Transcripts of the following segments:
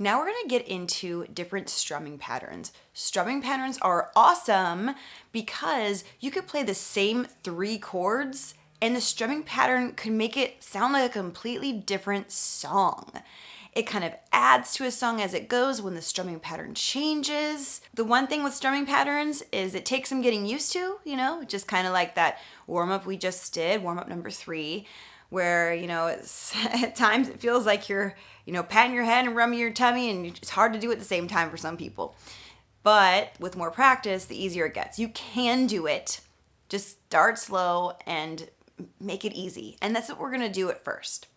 Now we're gonna get into different strumming patterns. Strumming patterns are awesome because you could play the same 3 chords and the strumming pattern could make it sound like a completely different song. It kind of adds to a song as it goes when the strumming pattern changes. The one thing with strumming patterns is it takes some getting used to, just kind of like that warm-up we just did, warm-up number 3, where, it's, at times it feels like you're, patting your head and rubbing your tummy, and it's hard to do at the same time for some people. But with more practice, the easier it gets. You can do it. Just start slow and make it easy. And that's what we're gonna do at first.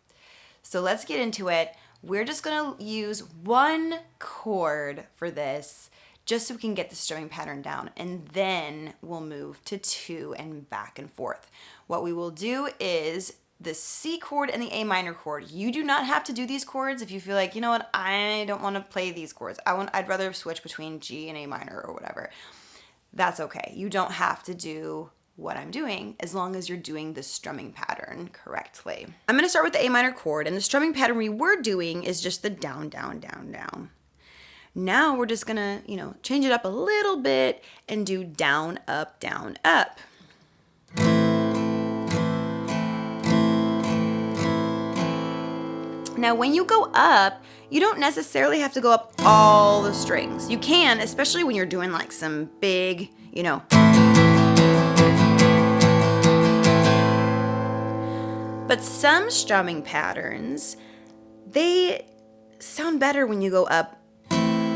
So let's get into it. We're just gonna use 1 chord for this, just so we can get the strumming pattern down, and then we'll move to 2 and back and forth. What we will do is the C chord and the A minor chord. You do not have to do these chords if you feel like, I don't want to play these chords. I'd rather switch between G and A minor or whatever. That's okay. You don't have to do what I'm doing as long as you're doing the strumming pattern correctly. I'm going to start with the A minor chord, and the strumming pattern we were doing is just the down, down, down, down. Now we're just going to, change it up a little bit and do down, up, down, up. Now, when you go up, you don't necessarily have to go up all the strings. You can, especially when you're doing like some big, But some strumming patterns, they sound better when you go up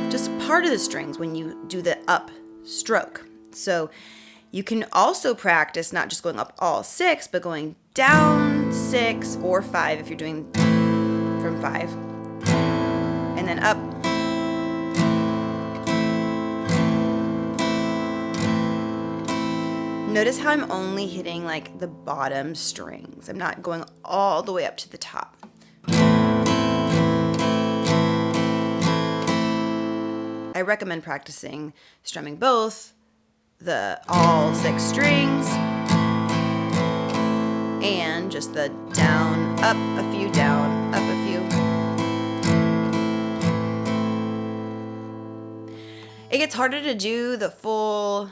just part of the strings when you do the up stroke. So you can also practice not just going up all 6, but going down 6 or 5 if you're doing from 5, and then up. Notice how I'm only hitting like the bottom strings. I'm not going all the way up to the top. I recommend practicing strumming both the all 6 strings and just the down, up a few, down, up a few. It gets harder to do the full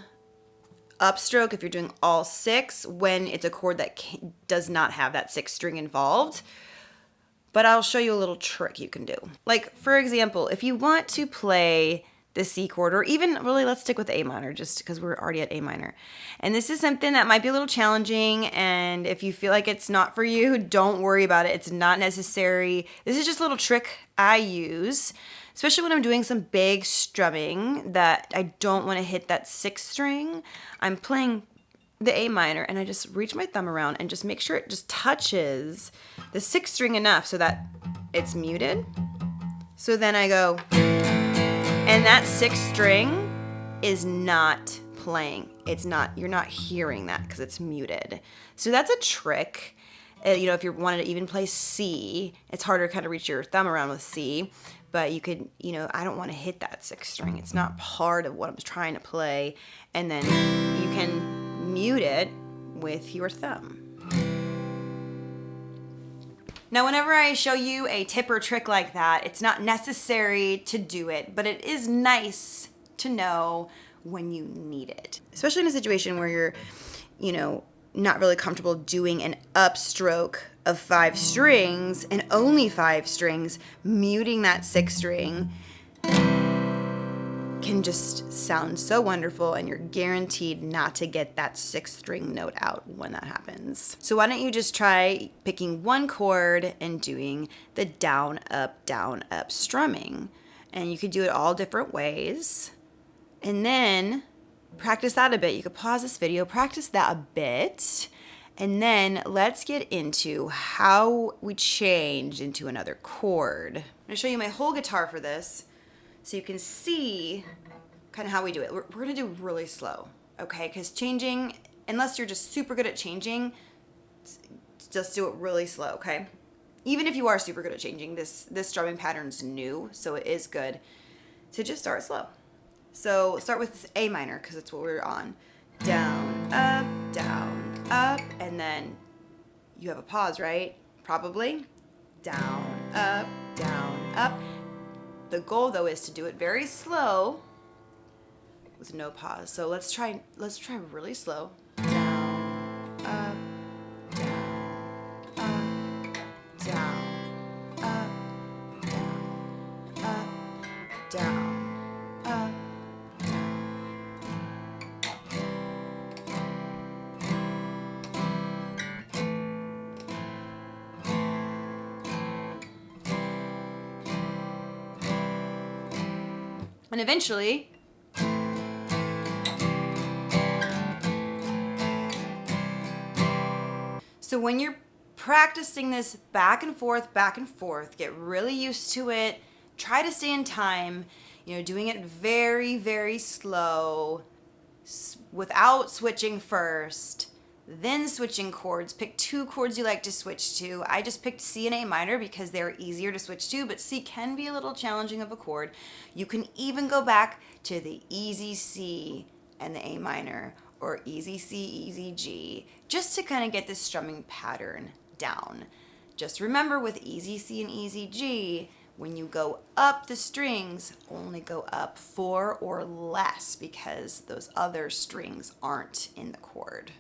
upstroke if you're doing all 6 when it's a chord that does not have that 6th string involved. But I'll show you a little trick you can do. Like, for example, if you want to play the C chord, or even really let's stick with A minor just because we're already at A minor. And this is something that might be a little challenging, and if you feel like it's not for you, don't worry about it. It's not necessary. This is just a little trick I use, especially when I'm doing some big strumming that I don't want to hit that 6th string. I'm playing the A minor and I just reach my thumb around and just make sure it just touches the 6th string enough so that it's muted. So then I go, and that 6th string is not playing. You're not hearing that because it's muted. So that's a trick. If you wanted to even play C, it's harder to kind of reach your thumb around with C, but you could, I don't want to hit that 6th string. It's not part of what I'm trying to play. And then you can mute it with your thumb. Now, whenever I show you a tip or trick like that, it's not necessary to do it, but it is nice to know when you need it. Especially in a situation where you're, not really comfortable doing an upstroke of 5 strings and only 5 strings, muting that 6th string can just sound so wonderful, and you're guaranteed not to get that 6th string note out when that happens. So why don't you just try picking 1 chord and doing the down, up strumming. And you could do it all different ways. And then practice that a bit. You could pause this video, practice that a bit, and then let's get into how we change into another chord. I'm gonna show you my whole guitar for this so you can see kind of how we do it. We're gonna do really slow, okay? Because changing, unless you're just super good at changing, just do it really slow, okay? Even if you are super good at changing, this strumming pattern's new, so it is good to just start slow. So start with this A minor because it's what we're on. Down, up, and then you have a pause, right? Probably. Down, up, The goal though is to do it very slow with no pause. So let's try really slow. Down, up, down, up, down, up, down, up, down, up. And eventually, so when you're practicing this back and forth, get really used to it. Try to stay in time, doing it very, very slow without switching first, then switching chords. Pick 2 chords you like to switch to. I just picked C and A minor because they're easier to switch to, but C can be a little challenging of a chord. You can even go back to the easy C and the A minor, or easy C, easy G, just to kind of get this strumming pattern down. Just remember, with easy C and easy G, when you go up the strings, only go up 4 or less, because those other strings aren't in the chord.